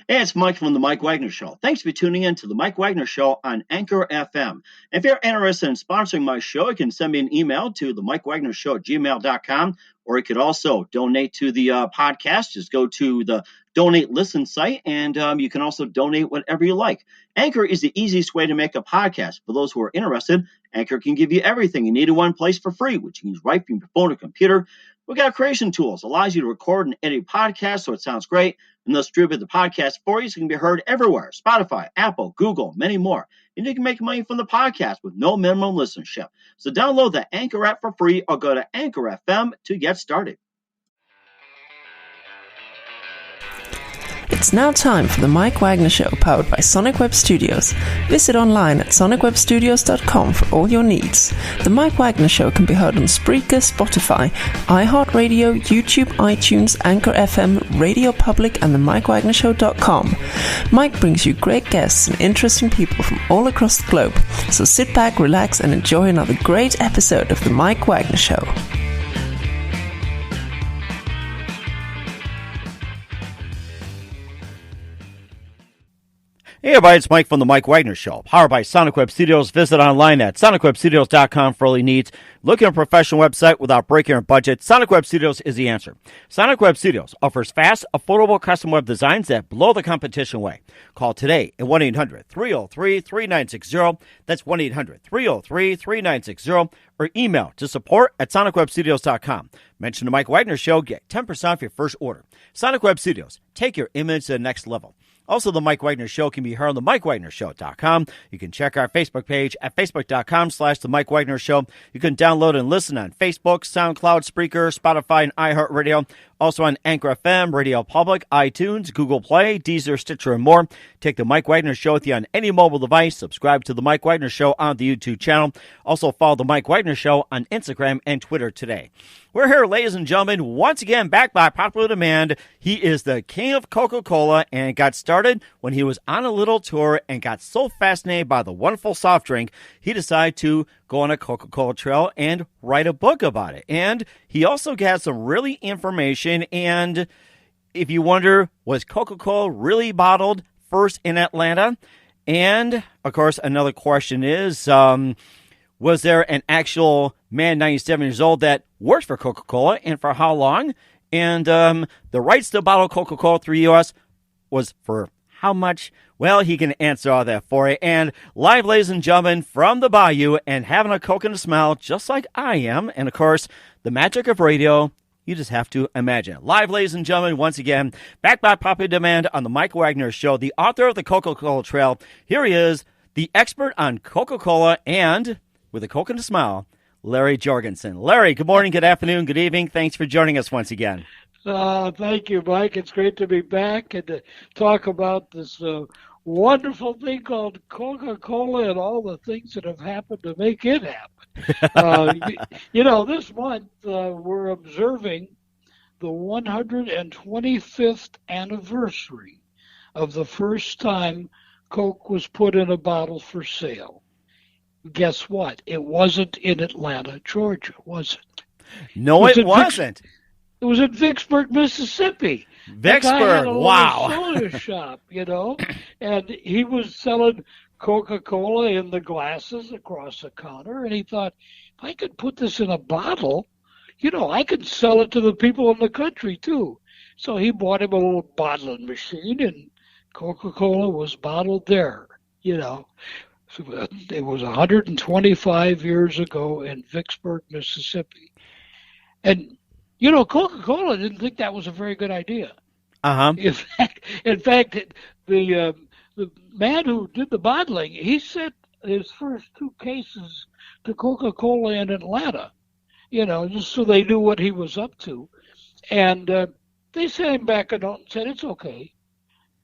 Hey, it's Mike from the Mike Wagner Show. Thanks for tuning in to the Mike Wagner Show on Anchor FM. If you're interested in sponsoring my show, you can send me an email to the Mike Wagner Show at gmail.com, or you could also donate to the podcast. Just go to the Donate Listen site, and you can also donate whatever you like. Anchor is the easiest way to make a podcast. For those who are interested, Anchor can give you everything you need in one place for free, which you can use right from your phone or computer. We got creation tools, allows you to record and edit podcasts so it sounds great, and they'll distribute the podcast for you so it can be heard everywhere. Spotify, Apple, Google, many more. And you can make money from the podcast with no minimum listenership. So download the Anchor app for free or go to Anchor FM to get started. It's now time for the Mike Wagner Show, powered by Sonic Web Studios. Visit online at sonicwebstudios.com for all your needs. The Mike Wagner Show can be heard on Spreaker, Spotify, iHeartRadio, YouTube, iTunes, Anchor FM, Radio Public, and the MikeWagnerShow.com. Mike brings you great guests and interesting people from all across the globe. So sit back, relax, and enjoy another great episode of the Mike Wagner Show. Hey everybody, it's Mike from the Mike Wagner Show, powered by Sonic Web Studios. Visit online at sonicwebstudios.com for all your needs. Looking at a professional website without breaking your budget? Sonic Web Studios is the answer. Sonic Web Studios offers fast, affordable custom web designs that blow the competition away. Call today at 1-800-303-3960. That's 1-800-303-3960. Or email to support@sonicwebstudios.com. Mention the Mike Wagner Show, get 10% off your first order. Sonic Web Studios, take your image to the next level. Also, the Mike Wagner Show can be heard on the MikeWagnerShow.com. You can check our Facebook page at Facebook.com/The Mike Wagner Show. You can download and listen on Facebook, SoundCloud, Spreaker, Spotify, and iHeartRadio. Also on Anchor FM, Radio Public, iTunes, Google Play, Deezer, Stitcher, and more. Take the Mike Wagner Show with you on any mobile device. Subscribe to the Mike Wagner Show on the YouTube channel. Also follow the Mike Wagner Show on Instagram and Twitter today. We're here, ladies and gentlemen, once again, back by popular demand. He is the king of Coca-Cola and got started when he was on a little tour and got so fascinated by the wonderful soft drink, he decided to go on a Coca-Cola trail and write a book about it. And he also got some really information. And if you wonder, was Coca-Cola really bottled first in Atlanta? And, of course, another question is, was there an actual man, 97 years old, that worked for Coca-Cola, and for how long? And the rights to bottle Coca-Cola through U.S. was for how much? Well, he can answer all that for you. And live, ladies and gentlemen, from the Bayou, and having a Coke and a smile, just like I am. And, of course, the magic of radio, you just have to imagine. Live, ladies and gentlemen, once again, back by popular demand on the Mike Wagner Show, the author of the Coca-Cola Trail. Here he is, the expert on Coca-Cola, and with a Coke and a smile, Larry Jorgensen. Larry, good morning, good afternoon, good evening. Thanks for joining us once again. Thank you, Mike. It's great to be back and to talk about this wonderful thing called Coca-Cola and all the things that have happened to make it happen. This month we're observing the 125th anniversary of the first time Coke was put in a bottle for sale. Guess what? It wasn't in Atlanta, Georgia, was it? No, it wasn't. It was in Vicksburg, Mississippi. Vicksburg, wow. Soda shop, and he was selling Coca-Cola in the glasses across the counter, and he thought, if I could put this in a bottle, I could sell it to the people in the country too. So he bought him a little bottling machine, and Coca-Cola was bottled there, So it was 125 years ago in Vicksburg, Mississippi. And Coca-Cola didn't think that was a very good idea. Uh-huh. In fact, the man who did the bottling, he sent his first 2 cases to Coca-Cola in Atlanta, just so they knew what he was up to. And they sent him back a note and said, it's okay.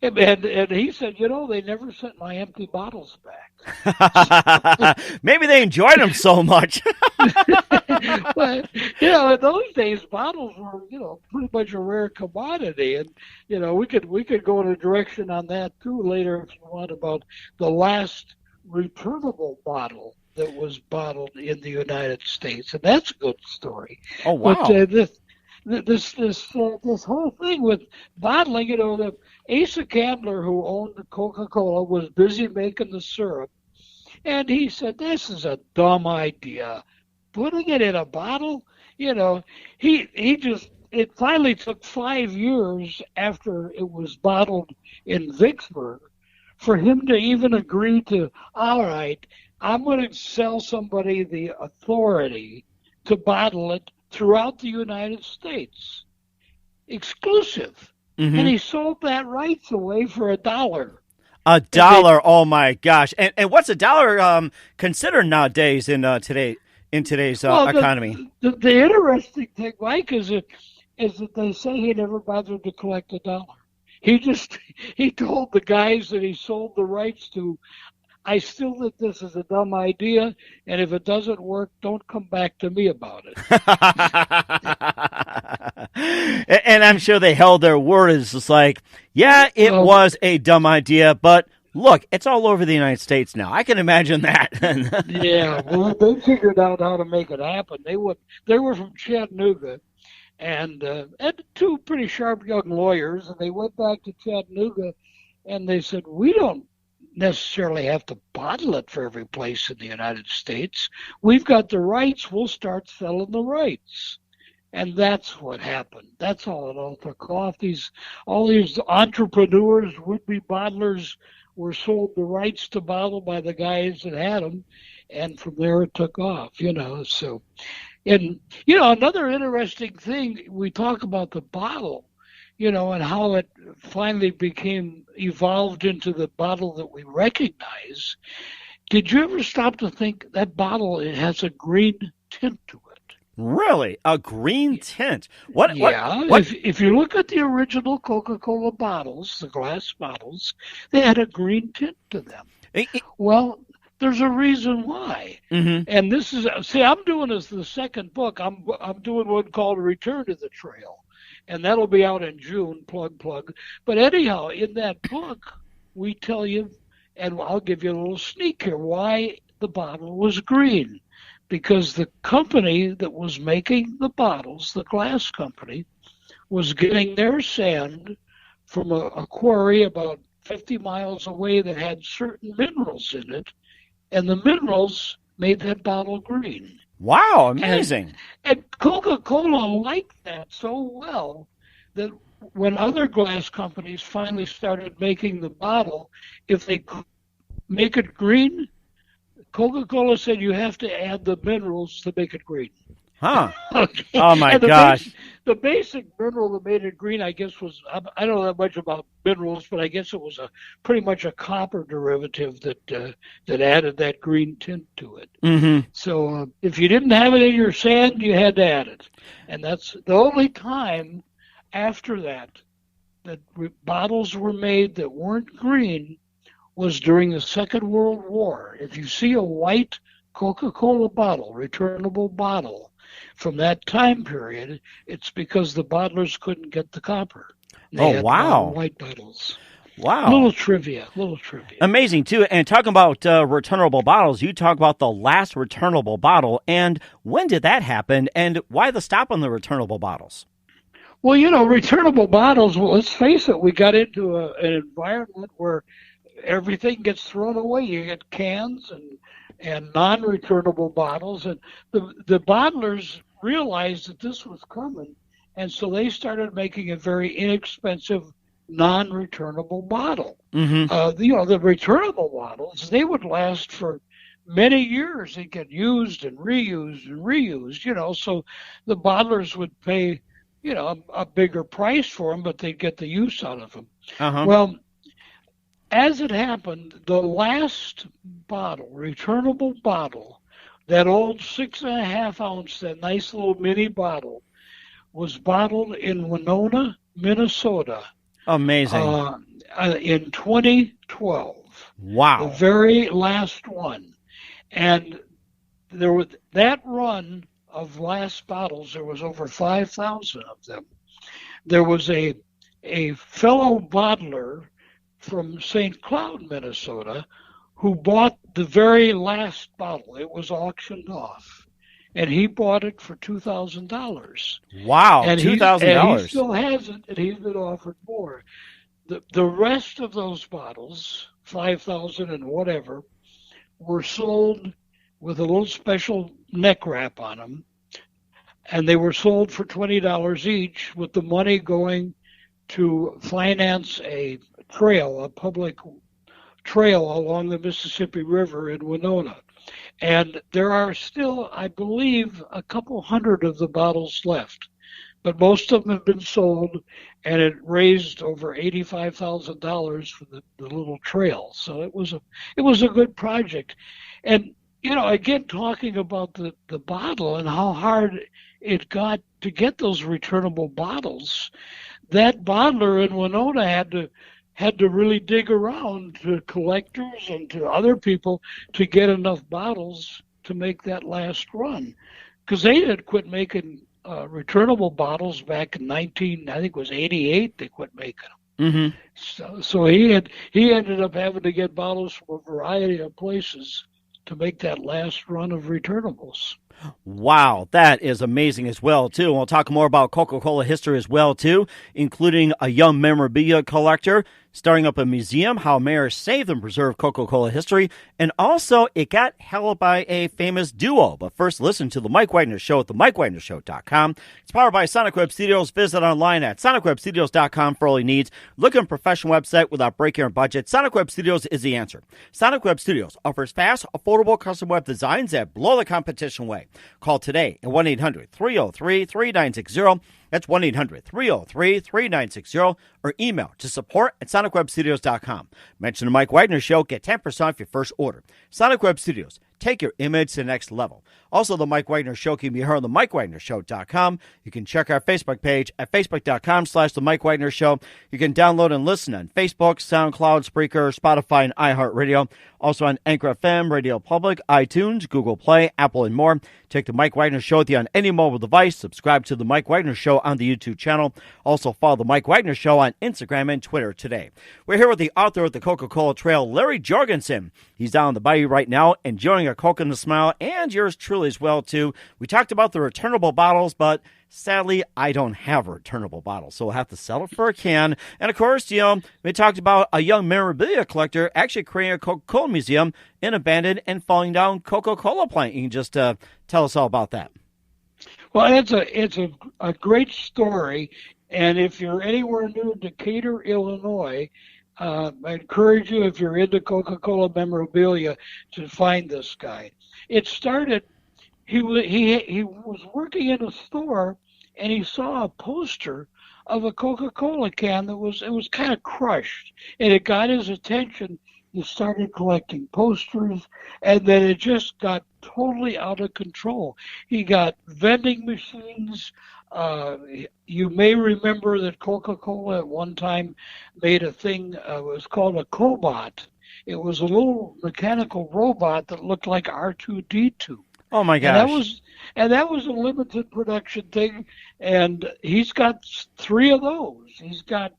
And he said, they never sent my empty bottles back. Maybe they enjoyed them so much. But, in those days, bottles were, pretty much a rare commodity. And, we could go in a direction on that, too, later if you want, about the last returnable bottle that was bottled in the United States. And that's a good story. Oh, wow. But this whole thing with bottling, the Asa Candler, who owned Coca-Cola, was busy making the syrup, and he said, "This is a dumb idea. Putting it in a bottle." He just. It finally took 5 years after it was bottled in Vicksburg for him to even agree to, all right, I'm going to sell somebody the authority to bottle it throughout the United States, exclusive. Mm-hmm. And he sold that rights away for $1. $1? Oh my gosh! And what's $1 considered nowadays in today's economy? The interesting thing, Mike, is that they say he never bothered to collect $1. He told the guys that he sold the rights to, I still think this is a dumb idea, and if it doesn't work, don't come back to me about it. And I'm sure they held their word. It's just like, yeah, it was a dumb idea, but look, it's all over the United States now. I can imagine that. Yeah, well, they figured out how to make it happen. They were from Chattanooga, and two pretty sharp young lawyers, and they went back to Chattanooga, and they said, we don't necessarily have to bottle it for every place in the United States. We've got the rights. We'll start selling the rights. And that's what happened. That's all it all took off. All these entrepreneurs, would-be bottlers, were sold the rights to bottle by the guys that had them, and from there it took off, So, and, another interesting thing, we talk about the bottle, and how it finally evolved into the bottle that we recognize. Did you ever stop to think that bottle, it has a green tint to it? Really? A green tint? What? If you look at the original Coca-Cola bottles, the glass bottles, they had a green tint to them. Well, there's a reason why. Mm-hmm. And this is, I'm doing this the second book. I'm doing one called Return to the Trail. And that'll be out in June, plug. But anyhow, in that book, we tell you, and I'll give you a little sneak here, why the bottle was green. Because the company that was making the bottles, the glass company, was getting their sand from a quarry about 50 miles away that had certain minerals in it, and the minerals made that bottle green. Wow, amazing. And Coca-Cola liked that so well that when other glass companies finally started making the bottle, if they could make it green, Coca-Cola said you have to add the minerals to make it green. Huh. Okay. Oh, my gosh. The basic mineral that made it green, I guess, was, I don't know that much about minerals, but I guess it was pretty much a copper derivative that added that green tint to it. Mm-hmm. So if you didn't have it in your sand, you had to add it. And that's the only time after that bottles were made that weren't green was during the Second World War. If you see a white Coca-Cola bottle, returnable bottle, from that time period, it's because the bottlers couldn't get the copper. They had white bottles. Wow. Little trivia. Amazing, too. And talking about returnable bottles, you talk about the last returnable bottle. And when did that happen? And why the stop on the returnable bottles? Well, returnable bottles, let's face it, we got into an environment where everything gets thrown away. You get cans and non-returnable bottles, and the bottlers realized that this was coming, and so they started making a very inexpensive non-returnable bottle. Mm-hmm. The returnable bottles, they would last for many years. They get used and reused, so the bottlers would pay a bigger price for them, but they'd get the use out of them. Uh-huh. Well, as it happened, the last bottle, returnable bottle, that old 6.5 ounce, that nice little mini bottle, was bottled in Winona, Minnesota. Amazing. In 2012. Wow. The very last one. And there was that run of last bottles, there was over 5,000 of them. There was a fellow bottler from St. Cloud, Minnesota, who bought the very last bottle. It was auctioned off. and he bought it for $2,000. Wow, And he $2,000. still has it, and he's been offered more. The rest of those bottles, 5,000 and whatever, were sold with a little special neck wrap on them, and they were sold for $20 each, with the money going to finance a public trail along the Mississippi River in Winona. And there are still, I believe, a couple hundred of the bottles left, but most of them have been sold, and it raised over $85,000 for the little trail. So it was a good project. And again, talking about the bottle and how hard it got to get those returnable bottles, that bottler in Winona had to really dig around to collectors and to other people to get enough bottles to make that last run, because they had quit making returnable bottles back in I think it was 88. They quit making them. So he ended up having to get bottles from a variety of places to make that last run of returnables. Wow, that is amazing as well, too. And we'll talk more about Coca-Cola history as well, too, including a young memorabilia collector starting up a museum, how mayors saved and preserved Coca-Cola history, and also it got held by a famous duo. But first, listen to The Mike Wagner Show at themikewagnershow.com. It's powered by Sonic Web Studios. Visit online at sonicwebstudios.com for all your needs. Look at a professional website without breaking your budget. Sonic Web Studios is the answer. Sonic Web Studios offers fast, affordable custom web designs that blow the competition away. Call today at 1-800-303-3960. That's 1-800-303-3960, or email to support@sonicwebstudios.com. Mention the Mike Wagner Show, get 10% off your first order. Sonic Web Studios, take your image to the next level. Also, the Mike Wagner Show can be heard on the MikeWagnerShow.com. You can check our Facebook page at Facebook.com/The Mike Wagner Show. You can download and listen on Facebook, SoundCloud, Spreaker, Spotify, and iHeartRadio. Also on Anchor FM, Radio Public, iTunes, Google Play, Apple, and more. Take the Mike Wagner Show with you on any mobile device. Subscribe to the Mike Wagner Show on the YouTube channel. Also follow the Mike Wagner Show on Instagram and Twitter today. We're here with the author of the Coca-Cola Trail, Larry Jorgensen. He's down in the bayou right now, enjoying a Coke and a smile, and yours truly as well, too. We talked about the returnable bottles, but sadly, I don't have a returnable bottle, so we'll have to sell it for a can. And, of course, we talked about a young memorabilia collector actually creating a Coca-Cola museum in an abandoned and falling down Coca-Cola plant. You can just tell us all about that. Well, it's a great story, and if you're anywhere near Decatur, Illinois, I encourage you, if you're into Coca-Cola memorabilia, to find this guy. It started, he was working in a store, and he saw a poster of a Coca-Cola can it was kind of crushed, and it got his attention. He started collecting posters, and then it just got totally out of control. He got vending machines. You may remember that Coca-Cola at one time made a thing, it was called a Cobot. It was a little mechanical robot that looked like R2-D2. Oh my gosh! And that was a limited production thing, and he's got 3 of those. He's got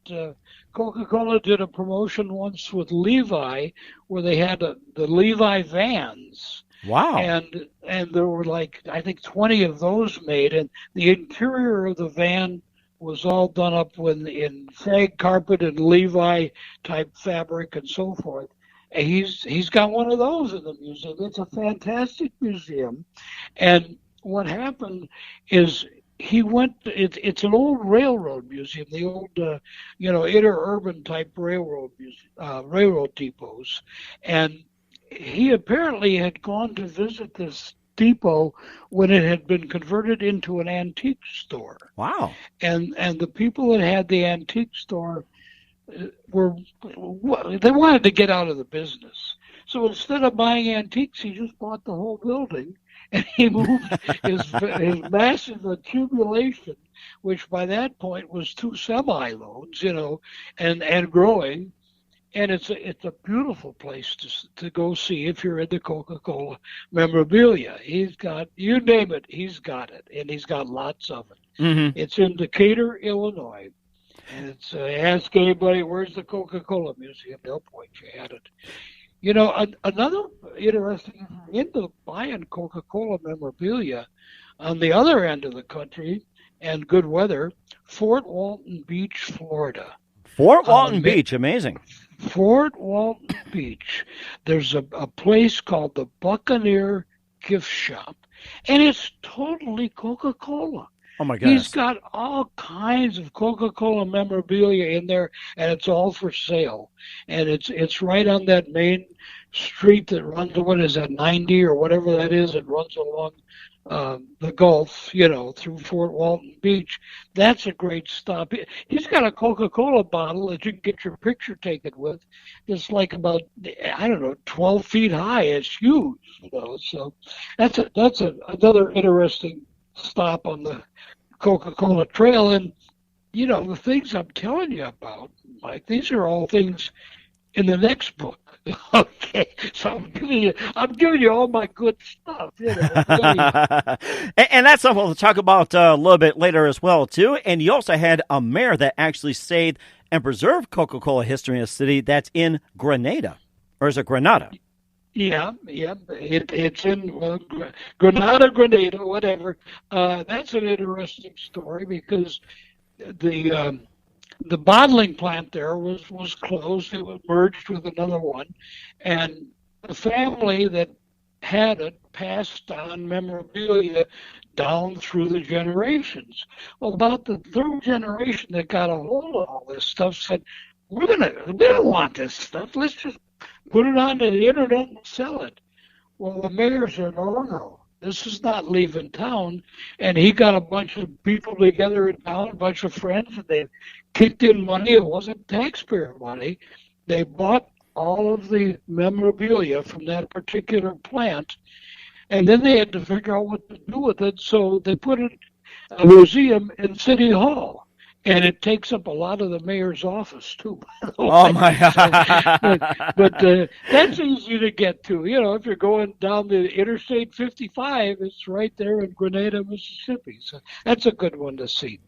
Coca-Cola did a promotion once with Levi, where they had the Levi vans. Wow! And there were I think 20 of those made, and the interior of the van was all done up in shag carpet and Levi type fabric and so forth. He's got one of those in the museum. It's a fantastic museum. And what happened is he went, it's an old railroad museum, the old, interurban type railroad depots. And he apparently had gone to visit this depot when it had been converted into an antique store. Wow. And the people that had the antique store they wanted to get out of the business. So instead of buying antiques, he just bought the whole building, and he moved his massive accumulation, which by that point was 2 semi-loads, and growing. And it's a beautiful place to go see if you're into Coca-Cola memorabilia. He's got, you name it, he's got it, and he's got lots of it. Mm-hmm. It's in Decatur, Illinois. And it's ask anybody, where's the Coca-Cola Museum? They'll point you at it. Another interesting into buying Coca-Cola memorabilia on the other end of the country and good weather, Fort Walton Beach, Florida. Fort Walton Beach, amazing. Fort Walton Beach. There's a place called the Buccaneer Gift Shop, and it's totally Coca-Cola. Oh my goodness. He's got all kinds of Coca-Cola memorabilia in there, and it's all for sale. And it's right on that main street that runs, what is that, 90 or whatever that is, it runs along the Gulf, through Fort Walton Beach. That's a great stop. He's got a Coca-Cola bottle that you can get your picture taken with. It's like about, 12 feet high. It's huge, So that's another interesting stop on the Coca-Cola Trail. And the things I'm telling you about, Mike, these are all things in the next book. Okay, so I'm giving you all my good stuff. And that's something we'll talk about a little bit later as well too. And you also had a mayor that actually saved and preserved Coca-Cola history in a city that's in Grenada, or is it Grenada? Yeah, it's in Grenada, whatever. That's an interesting story because the bottling plant there was closed. It was merged with another one, and the family that had it passed on memorabilia down through the generations. Well, about the third generation that got a hold of all this stuff said, we don't want this stuff. Let's just put it on the internet and sell it. Well, the mayor said, no, this is not leaving town. And he got a bunch of people together in town, a bunch of friends, and they kicked in money. It wasn't taxpayer money. They bought all of the memorabilia from that particular plant, and then they had to figure out what to do with it. So they put it in a museum in City Hall. And it takes up a lot of the mayor's office, too. Oh, my God. But that's easy to get to. If you're going down the Interstate 55, it's right there in Grenada, Mississippi. So that's a good one to see.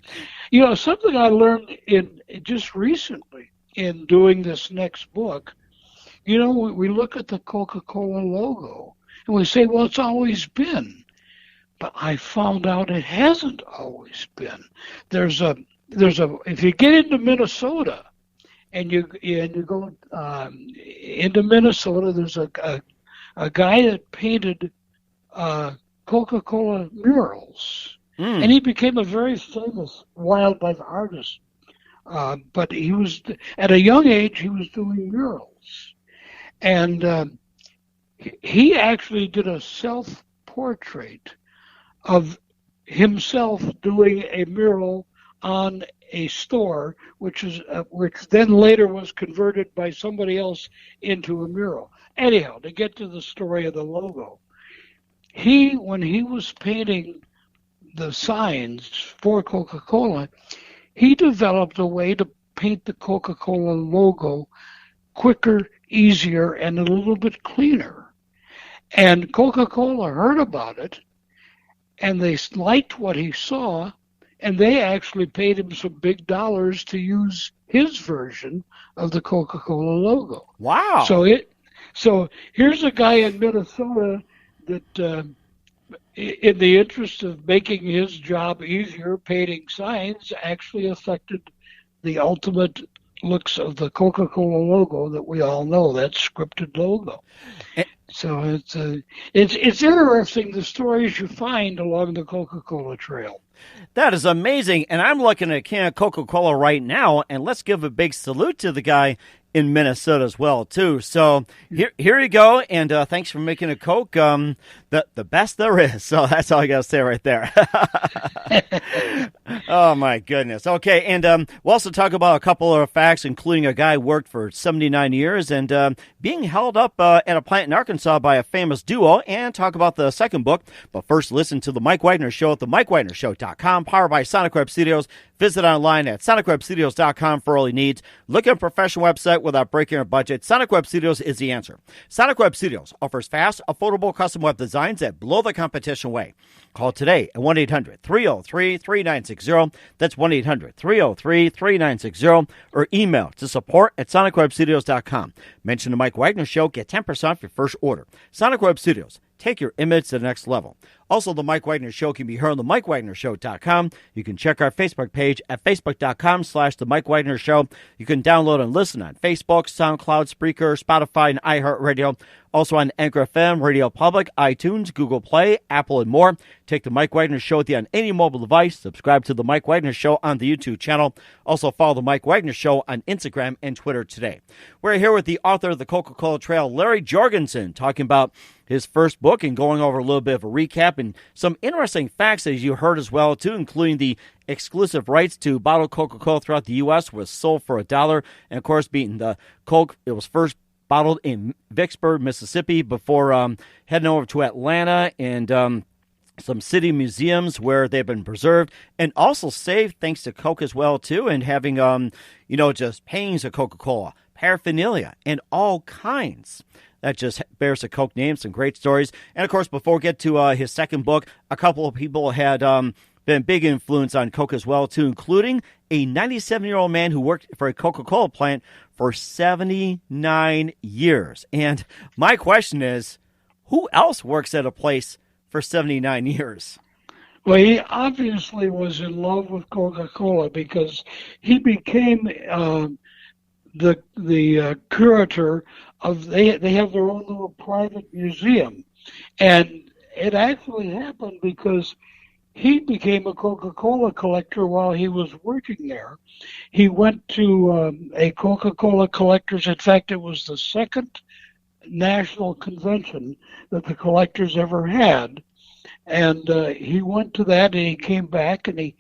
Something I learned just recently in doing this next book, we look at the Coca-Cola logo, and we say, well, it's always been. But I found out it hasn't always been. If you get into Minnesota and you go into Minnesota, there's a guy that painted Coca-Cola murals, and he became a very famous wildlife artist. But he was at a young age he was doing murals, and he actually did a self-portrait of himself doing a mural on a store, which then later was converted by somebody else into a mural. Anyhow, to get to the story of the logo, when he was painting the signs for Coca-Cola, he developed a way to paint the Coca-Cola logo quicker, easier, and a little bit cleaner. And Coca-Cola heard about it, and they liked what he saw, and they actually paid him some big dollars to use his version of the Coca-Cola logo. Wow. So here's a guy in Minnesota that, in the interest of making his job easier, painting signs, actually affected the ultimate looks of the Coca-Cola logo that we all know, that scripted logo. So it's interesting, the stories you find along the Coca-Cola Trail. That is amazing. And I'm looking at a can of Coca-Cola right now, and let's give a big salute to the guy in Minnesota as well, too. So here you go, and thanks for making a Coke the best there is. So that's all I got to say right there. Oh, my goodness. Okay, and we'll also talk about a couple of facts, including a guy who worked for 79 years and being held up at a plant in Arkansas by a famous duo, and talk about the second book. But first, listen to The Mike Wagner Show at themikewagnershow.com, powered by Sonic Web Studios. Visit online at sonicwebstudios.com for all your needs. Look at a professional website without breaking your budget. Sonic Web Studios is the answer. Sonic Web Studios offers fast, affordable custom web designs that blow the competition away. Call today at 1-800-303-3960. That's 1-800-303-3960. Or email to support@sonicwebstudios.com. Mention the Mike Wagner Show. Get 10% off your first order. Sonic Web Studios. Take your image to the next level. Also, the Mike Wagner Show can be heard on the MikeWagnerShow.com. You can check our Facebook page at Facebook.com/The Mike Wagner Show. You can download and listen on Facebook, SoundCloud, Spreaker, Spotify, and iHeartRadio. Also on Anchor FM, Radio Public, iTunes, Google Play, Apple, and more. Take the Mike Wagner Show with you on any mobile device. Subscribe to the Mike Wagner Show on the YouTube channel. Also follow the Mike Wagner Show on Instagram and Twitter today. We're here with the author of the Coca-Cola Trail, Larry Jorgensen, talking about his first book and going over a little bit of a recap and some interesting facts, as you heard as well, too, including the exclusive rights to bottled Coca-Cola throughout the U.S. was sold for $1. And, of course, being the Coke, it was first bottled in Vicksburg, Mississippi, before heading over to Atlanta and some city museums where they've been preserved and also saved thanks to Coke as well, too, and having, just paintings of Coca-Cola, paraphernalia, and all kinds. That just bears the Coke name, some great stories. And, of course, before we get to his second book, a couple of people had been big influence on Coke as well, too, including a 97-year-old man who worked for a Coca-Cola plant for 79 years. And my question is, who else works at a place for 79 years? Well, he obviously was in love with Coca-Cola because he became the curator of, they have their own little private museum. And it actually happened because he became a Coca-Cola collector while he was working there. He went to a Coca-Cola collectors. In fact, it was the second national convention that the collectors ever had. And he went to that and he came back and he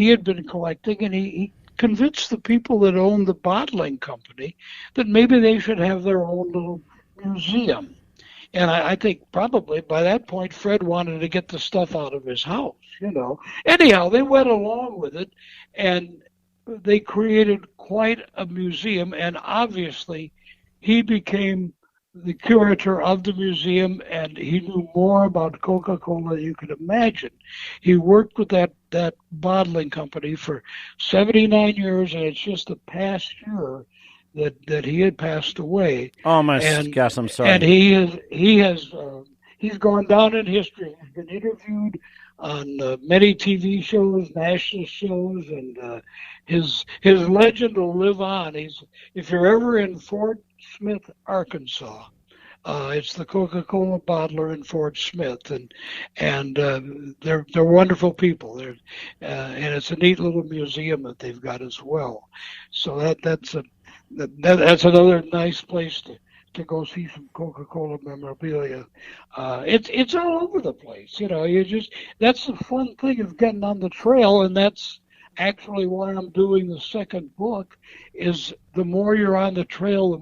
had been collecting and he convinced the people that owned the bottling company that maybe they should have their own little museum. And I think probably by that point, Fred wanted to get the stuff out of his house, Anyhow, they went along with it, and they created quite a museum, and obviously he became the curator of the museum, and he knew more about Coca-Cola than you could imagine. He worked with that bottling company for 79 years, and it's just the past year that he had passed away. Oh my gosh, I'm sorry. And he's gone down in history. He's been interviewed on many TV shows, national shows, and his legend will live on. If you're ever in Fort Smith, Arkansas, it's the Coca-Cola bottler in Fort Smith, and they're wonderful people. And it's a neat little museum that they've got as well. So that's another nice place to go see some Coca-Cola memorabilia. It's all over the place, that's the fun thing of getting on the trail, and that's actually why I'm doing the second book. Is the more you're on the trail,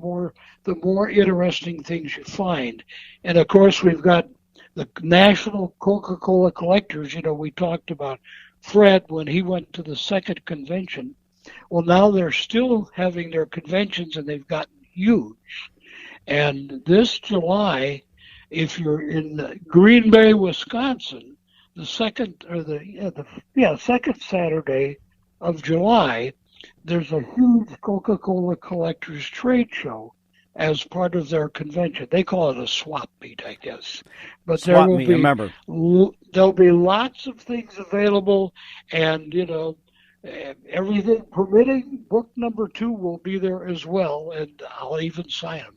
the more interesting things you find. And of course, we've got the National Coca-Cola Collectors. We talked about Fred when he went to the second convention. Well, now they're still having their conventions, and they've gotten huge. And this July, if you're in Green Bay, Wisconsin, the second Saturday of July, there's a huge Coca-Cola Collectors trade show as part of their convention. They call it a swap meet, I guess. But swap meet, remember. There'll be lots of things available, and everything permitting, book number 2 will be there as well, and I'll even sign them.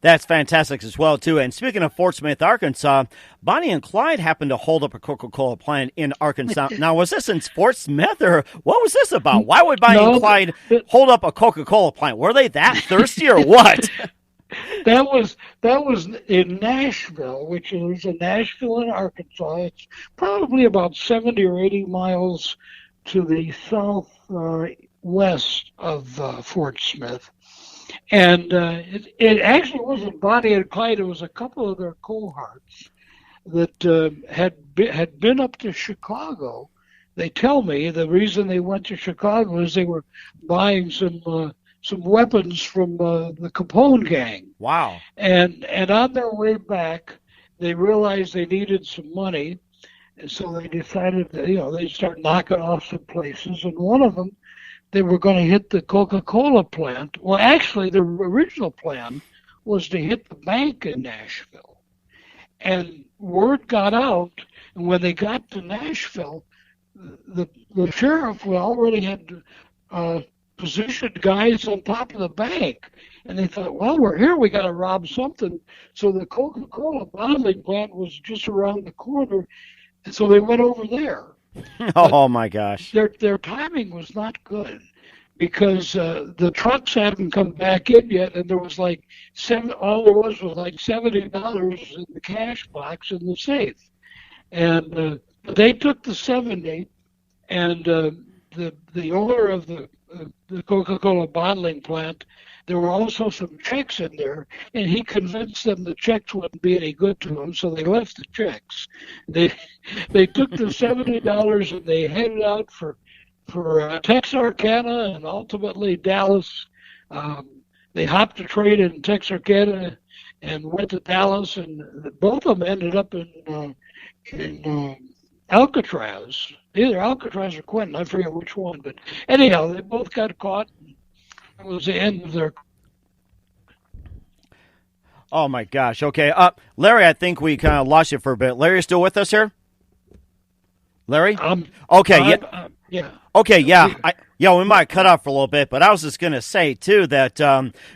That's fantastic as well, too. And speaking of Fort Smith, Arkansas, Bonnie and Clyde happened to hold up a Coca-Cola plant in Arkansas. Now, was this in Fort Smith, or what was this about? Why would Bonnie and Clyde hold up a Coca-Cola plant? Were they that thirsty or what? That was in Nashville, which is in Nashville in Arkansas. It's probably about 70 or 80 miles to the southwest of Fort Smith. And it actually wasn't Bonnie and Clyde. It was a couple of their cohorts that had been up to Chicago they tell me the reason they went to Chicago is they were buying some weapons from the Capone gang. Wow. And on their way back, they realized they needed some money, and so they decided that they'd start knocking off some places. And one of them, they were going to hit the Coca-Cola plant. Well, actually, the original plan was to hit the bank in Nashville. And word got out, and when they got to Nashville, the sheriff already had positioned guys on top of the bank. And they thought, well, we're here, we got to rob something. So the Coca-Cola bottling plant was just around the corner, and so they went over there. Oh, my gosh. Their timing was not good because the trucks hadn't come back in yet, and there was like all there was like $70 in the cash box in the safe. And they took the 70, and the owner of the Coca-Cola bottling plant, there were also some checks in there, and he convinced them the checks wouldn't be any good to them, so they left the checks. They took the $70 and they headed out for Texarkana and ultimately Dallas. They hopped a train in Texarkana and went to Dallas, and both of them ended up in Alcatraz. Either Alcatraz or Quentin, I forget which one. But anyhow, they both got caught. It was the end of their... Oh, my gosh. Okay. Larry, I think we kind of lost you for a bit. Larry, you still with us here? Larry? Okay. Yeah. Okay, yeah. We might cut off for a little bit, but I was just going to say, too, that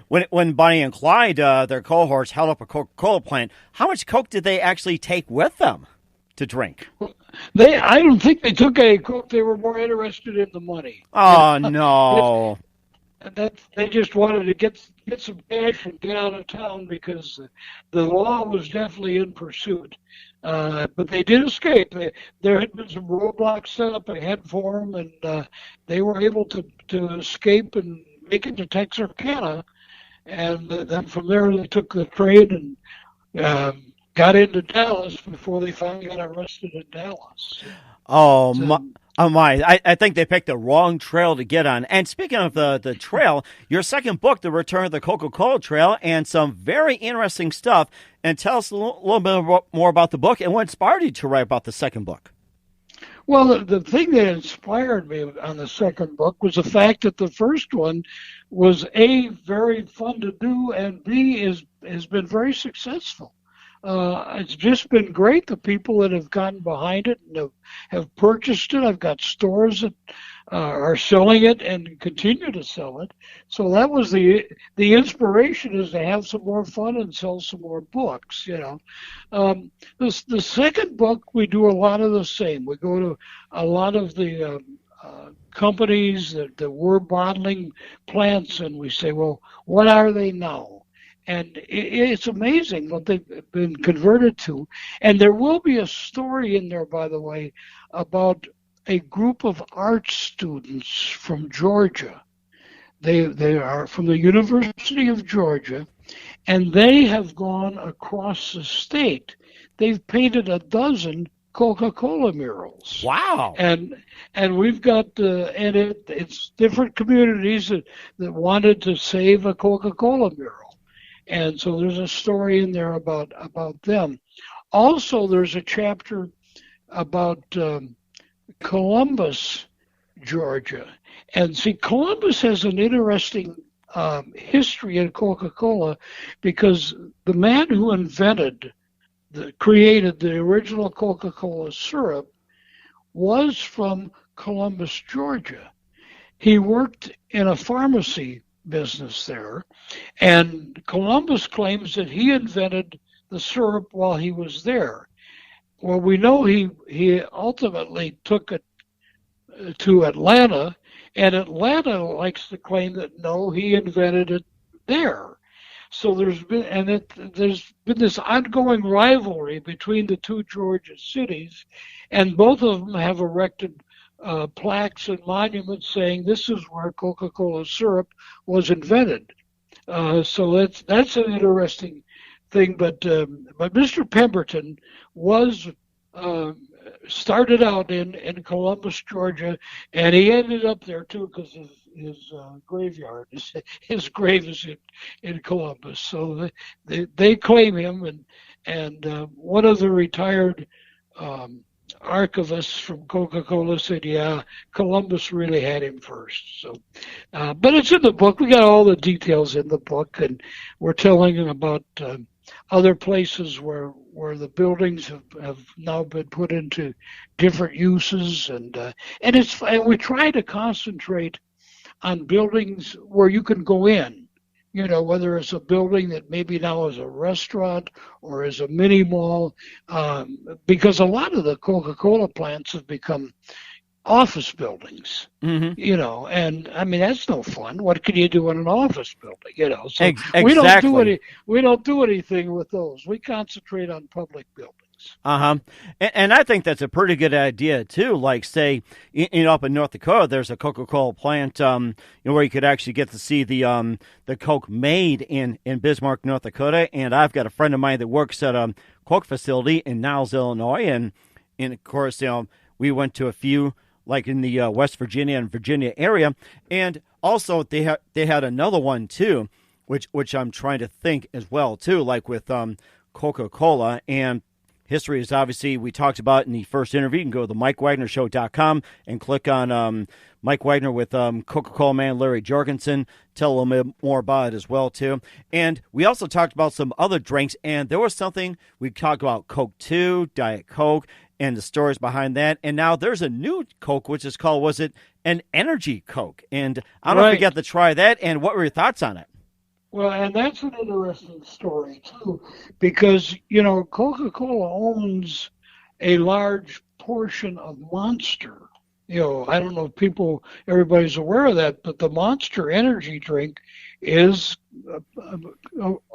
when Bonnie and Clyde, their cohorts, held up a Coca-Cola plant, how much Coke did they actually take with them to drink? I don't think they took any Coke. They were more interested in the money. Oh, no. They just wanted to get some cash and get out of town because the law was definitely in pursuit. But they did escape. There had been some roadblocks set up ahead for them, and they were able to escape and make it to Texarkana. And then from there they took the train and got into Dallas before they finally got arrested in Dallas. Oh, my. I think they picked the wrong trail to get on. And speaking of the trail, your second book, The Return of the Coca-Cola Trail, and some very interesting stuff. And tell us a little bit more about the book and what inspired you to write about the second book. Well, the thing that inspired me on the second book was the fact that the first one was A, very fun to do, and B, has been very successful. It's just been great. The people that have gotten behind it and have purchased it. I've got stores that are selling it and continue to sell it. So that was the inspiration, is to have some more fun and sell some more books. The second book, we do a lot of the same. We go to a lot of the companies that were bottling plants, and we say, well, what are they now? And it's amazing what they've been converted to. And there will be a story in there, by the way, about a group of art students from Georgia. They are from the University of Georgia, and they have gone across the state. They've painted 12 Coca-Cola murals. Wow! And we've got it's different communities that wanted to save a Coca-Cola mural. And so there's a story in there about them. Also, there's a chapter about Columbus, Georgia. And see, Columbus has an interesting history in Coca-Cola, because the man who created the original Coca-Cola syrup was from Columbus, Georgia. He worked in a pharmacy business there, and Columbus claims that he invented the syrup while he was there. Well, we know he ultimately took it to Atlanta, and Atlanta likes to claim that no, he invented it there. So there's been this ongoing rivalry between the two Georgia cities, and both of them have erected plaques and monuments saying this is where Coca-Cola syrup was invented. So that's an interesting thing. But Mr. Pemberton was started out in Columbus, Georgia, and he ended up there too because his graveyard, his grave is in Columbus. So they claim him, and one of the retired archivists from Coca-Cola said, yeah, Columbus really had him first. So, but it's in the book. We got all the details in the book, and we're telling him about other places where the buildings have now been put into different uses, and we try to concentrate on buildings where you can go in. You know, whether it's a building that maybe now is a restaurant or is a mini mall, because a lot of the Coca-Cola plants have become office buildings, you know, and I mean, that's no fun. What can you do in an office building, you know? So exactly. we don't do anything with those. We concentrate on public buildings. And I think that's a pretty good idea too. Like, say, up in North Dakota, there's a Coca-Cola plant, where you could actually get to see the Coke made in Bismarck, North Dakota. And I've got a friend of mine that works at a Coke facility in Niles, Illinois, and of course, we went to a few, like in the West Virginia and Virginia area, and also they had another one too, which I'm trying to think as well too, like with Coca-Cola. And history is obviously, we talked about in the first interview. You can go to the MikeWagnerShow.com and click on Mike Wagner with Coca-Cola man Larry Jorgensen. Tell a little bit more about it as well, too. And we also talked about some other drinks, and there was something, we talked about Coke 2, Diet Coke, and the stories behind that. And now there's a new Coke, which is called, was it an Energy Coke? And I don't know if you got to try that, and what were your thoughts on it? Well, and that's an interesting story, too, because, Coca-Cola owns a large portion of Monster. I don't know if everybody's aware of that, but the Monster energy drink is, a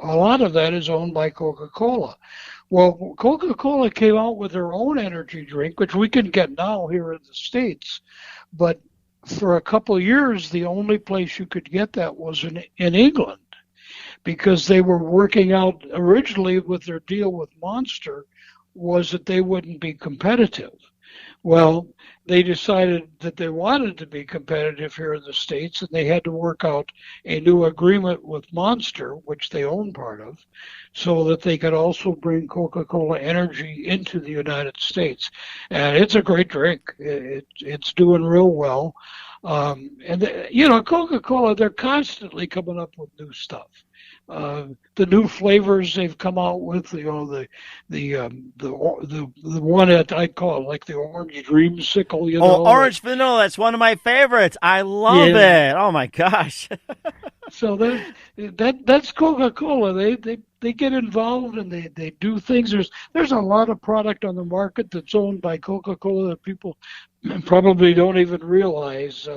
lot of that is owned by Coca-Cola. Well, Coca-Cola came out with their own energy drink, which we can get now here in the States, but for a couple of years, the only place you could get that was in England, because they were working out originally with their deal with Monster was that they wouldn't be competitive. Well, they decided that they wanted to be competitive here in the States, and they had to work out a new agreement with Monster, which they own part of, so that they could also bring Coca-Cola Energy into the United States. And it's a great drink. It's doing real well. Coca-Cola, they're constantly coming up with new stuff. The new flavors they've come out with, the one that I call like the orange dreamsicle, orange vanilla, that's one of my favorites. I love it. Oh my gosh. So that's Coca-Cola. They get involved and they do things. There's a lot of product on the market that's owned by Coca-Cola that people probably don't even realize.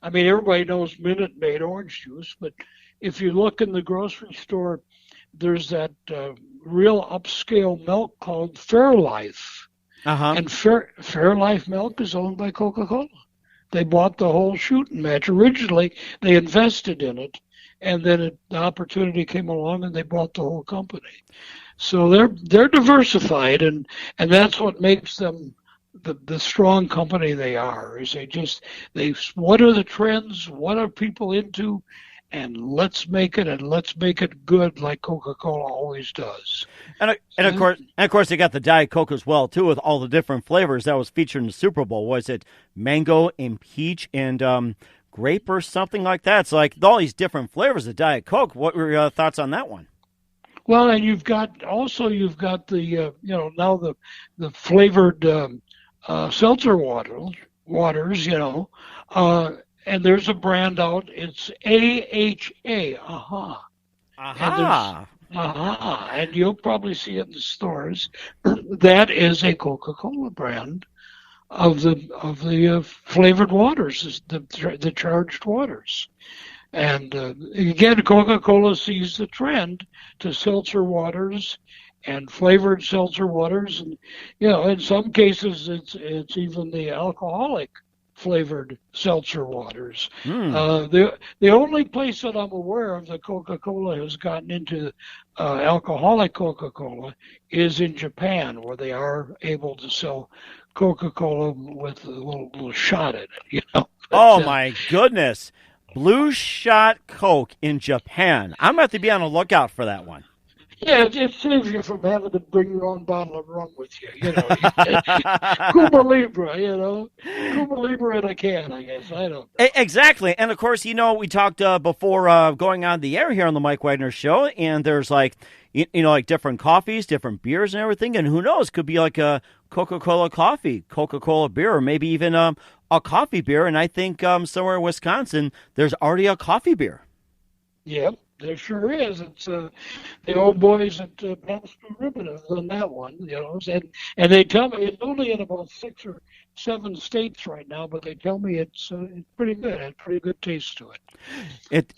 Everybody knows Minute Maid orange juice, but if you look in the grocery store, there's that real upscale milk called Fairlife. And Fairlife milk is owned by Coca-Cola. They bought the whole shooting match. Originally, they invested in it, and then the opportunity came along, and they bought the whole company. So they're diversified, and that's what makes them the strong company they are. Is what are the trends? What are people into? And let's make it good, like Coca-Cola always does. And of course, they got the Diet Coke as well too, with all the different flavors that was featured in the Super Bowl. Was it mango and peach and grape or something like that? So like all these different flavors of Diet Coke. What were your thoughts on that one? Well, and you've got the now the flavored seltzer waters. And there's a brand out. It's AHA. And you'll probably see it in the stores. That is a Coca-Cola brand of the flavored waters, the charged waters. And again, Coca-Cola sees the trend to seltzer waters and flavored seltzer waters, and in some cases it's even the alcoholic flavored seltzer waters. The only place that I'm aware of that Coca-Cola has gotten into alcoholic Coca-Cola is in Japan, where they are able to sell Coca-Cola with a little shot in it. Oh my goodness. Blue Shot Coke in Japan. I'm going to have to be on the lookout for that one. Yeah, it saves you from having to bring your own bottle of rum with you. Cuba Libre, Cuba Libre in a can, I guess. I don't know. Exactly. And, of course, we talked before going on the air here on the Mike Wagner Show, and there's, like different coffees, different beers and everything, and who knows, could be like a Coca-Cola coffee, Coca-Cola beer, or maybe even a coffee beer. And I think somewhere in Wisconsin, there's already a coffee beer. Yep. There sure is. It's the old boys at Pastor Ribbon have done that one, and they tell me it's only in about 6 or 7 states right now, but they tell me it's pretty good. It has pretty good taste to it.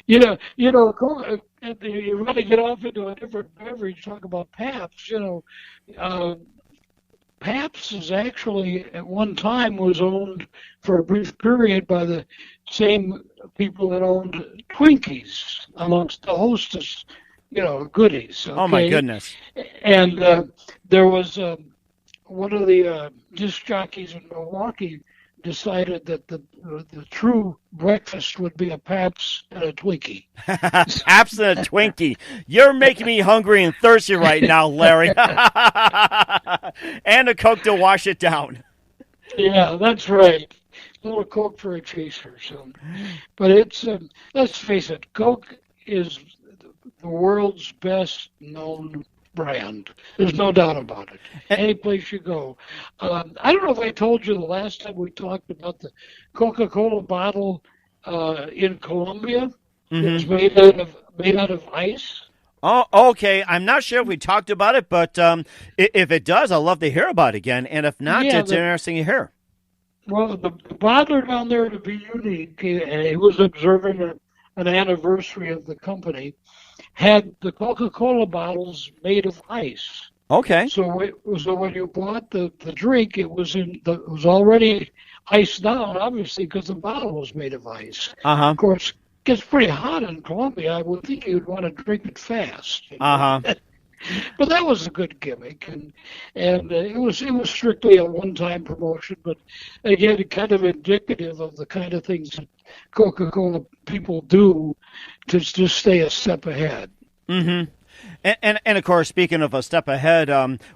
You want to get off into a different beverage. Talk about Pabst. Pabst is actually at one time was owned for a brief period by the same people that owned Twinkies, amongst the hostess, goodies. Okay? Oh my goodness! And there was one of the disc jockeys in Milwaukee decided that the true breakfast would be a Pabst and a Twinkie. Pabst and a Twinkie. You're making me hungry and thirsty right now, Larry. And a Coke to wash it down. Yeah, that's right. A little Coke for a chaser. But it's, let's face it, Coke is the world's best known brand. There's no doubt about it. Any place you go. I don't know if I told you the last time we talked about the Coca-Cola bottle in Colombia. It's made out of ice. Oh, okay. I'm not sure if we talked about it, but if it does, I'd love to hear about it again. And if not, it's interesting to hear. Well, the bottler down there, to be unique, he was observing an anniversary of the company, had the Coca-Cola bottles made of ice. Okay. So when you bought the drink, it was already iced down, obviously, because the bottle was made of ice. Of course, it gets pretty hot in Colombia. I would think you'd want to drink it fast. But that was a good gimmick, and it was strictly a one-time promotion, but again, kind of indicative of the kind of things that Coca-Cola people do to just stay a step ahead. And of course, speaking of a step ahead,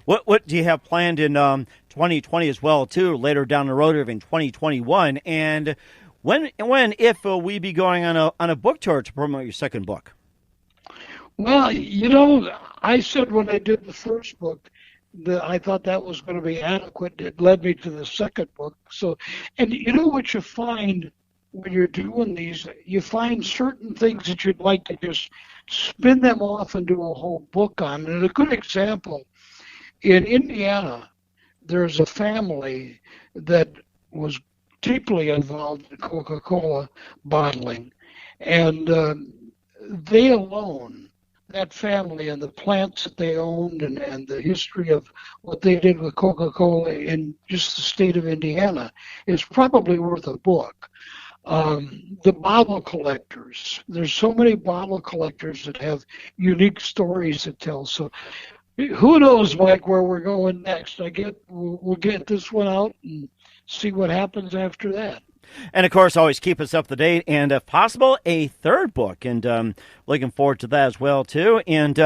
what do you have planned in 2020 as well too? Later down the road, in 2021, and if we be going on a book tour to promote your second book? Well, I said when I did the first book that I thought that was going to be adequate. It led me to the second book. So, and what you find when you're doing these, you find certain things that you'd like to just spin them off and do a whole book on. And a good example, in Indiana, there's a family that was deeply involved in Coca-Cola bottling. And they alone, that family and the plants that they owned and the history of what they did with Coca-Cola in just the state of Indiana is probably worth a book. The bottle collectors, there's so many bottle collectors that have unique stories to tell. So who knows, Mike, where we're going next. We'll get this one out and see what happens after that. And, of course, always keep us up to date and, if possible, a third book. And looking forward to that as well, too. And,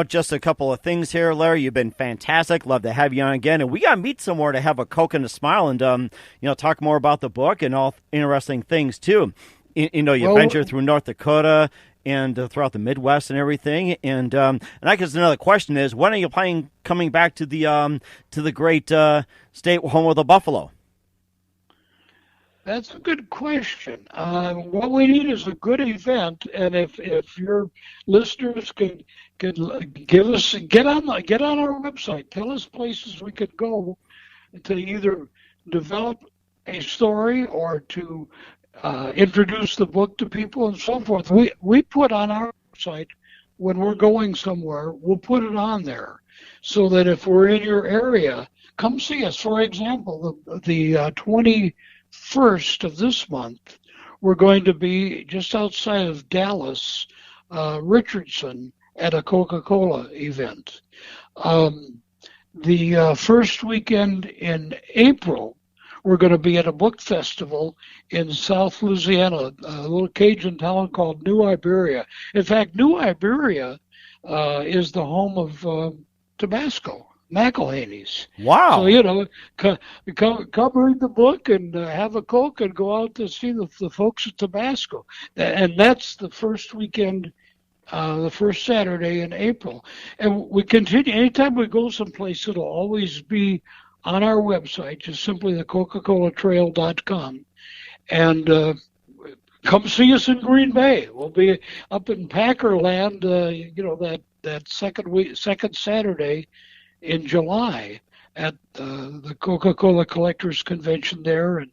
just a couple of things here, Larry. You've been fantastic. Love to have you on again. And we got to meet somewhere to have a Coke and a smile and, talk more about the book and all interesting things, too. You venture through North Dakota and throughout the Midwest and everything. And I guess another question is, when are you planning coming back to the great state home of the Buffalo? That's a good question. What we need is a good event, and if your listeners could get on our website, tell us places we could go to either develop a story or to introduce the book to people and so forth. We put on our website when we're going somewhere, we'll put it on there so that if we're in your area, come see us. For example, the 21st of this month, we're going to be just outside of Dallas, Richardson, at a Coca-Cola event. The first weekend in April, we're going to be at a book festival in South Louisiana, a little Cajun town called New Iberia. In fact, New Iberia is the home of Tabasco, McElhaney's. Wow. So, come read the book and have a Coke and go out to see the folks at Tabasco. And that's the first weekend, the first Saturday in April. And we continue, anytime we go someplace, it'll always be on our website, just simply the Coca-ColaTrail.com. And come see us in Green Bay. We'll be up in Packerland, that second Saturday in July at the Coca-Cola Collectors Convention there. And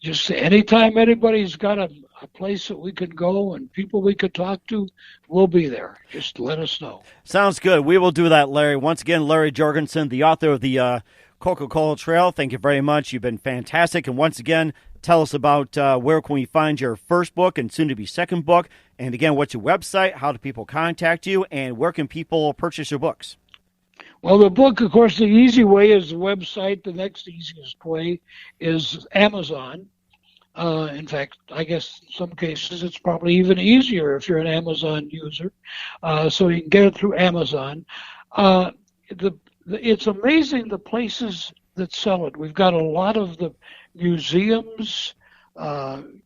just anytime anybody's got a place that we can go and people we could talk to, we'll be there. Just let us know. Sounds good. We will do that, Larry. Once again, Larry Jorgensen, the author of the Coca-Cola Trail. Thank you very much. You've been fantastic. And once again, tell us about where can we find your first book and soon-to-be second book. And again, what's your website? How do people contact you? And where can people purchase your books? Well, the book, of course, the easy way is the website. The next easiest way is Amazon. In fact, I guess in some cases it's probably even easier if you're an Amazon user. So you can get it through Amazon. It's amazing the places that sell it. We've got a lot of the museums,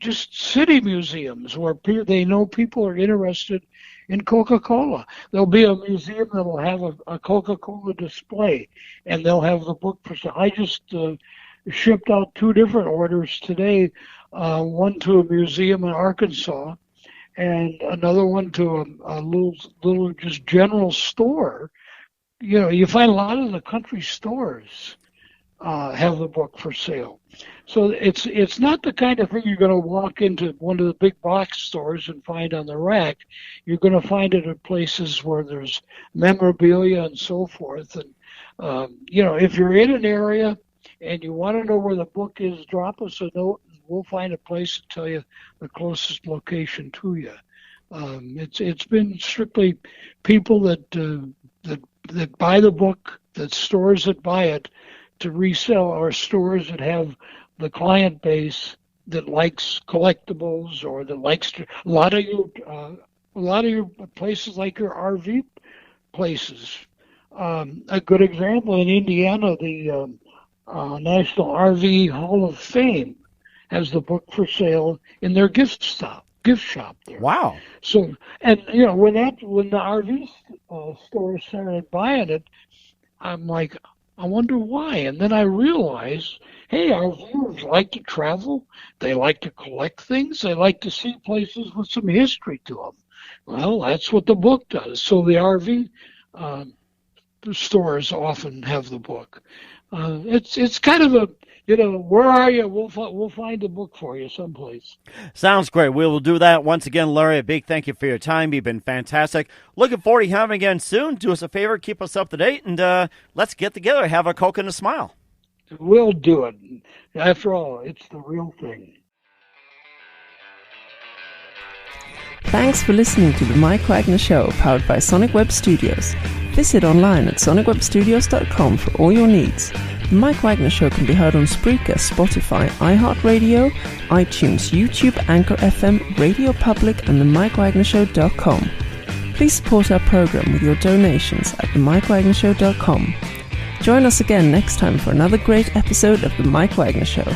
just city museums, where they know people are interested in Coca-Cola. There'll be a museum that'll have a Coca-Cola display, and they'll have the book for sale. I just shipped out 2 different orders today, one to a museum in Arkansas, and another one to a little just general store. You find a lot of the country stores have the book for sale. So it's not the kind of thing you're going to walk into one of the big box stores and find on the rack. You're going to find it at places where there's memorabilia and so forth. And, if you're in an area and you want to know where the book is, drop us a note and we'll find a place to tell you the closest location to you. It's been strictly people that buy the book, that stores that buy it to resell, or stores that have the client base that likes collectibles, or that likes a lot of your places like your RV places. A good example in Indiana, the National RV Hall of Fame has the book for sale in their gift shop there. Wow. So, and when the RV store started buying it, I'm like, I wonder why. And then I realized, hey, our viewers like to travel. They like to collect things. They like to see places with some history to them. Well, that's what the book does. So the RV stores often have the book. It's kind of a, where are you? We'll find a book for you someplace. Sounds great. We will do that. Once again, Larry, a big thank you for your time. You've been fantastic. Looking forward to having you again soon. Do us a favor, keep us up to date, and let's get together, have a Coke and a smile. We'll do it. After all, it's the real thing. Thanks for listening to the Mike Wagner Show, powered by Sonic Web Studios. Visit online at sonicwebstudios.com for all your needs. The Mike Wagner Show can be heard on Spreaker, Spotify, iHeartRadio, iTunes, YouTube, Anchor FM, Radio Public, and themikewagnershow.com. Please support our program with your donations at themikewagnershow.com. Join us again next time for another great episode of The Mike Wagner Show.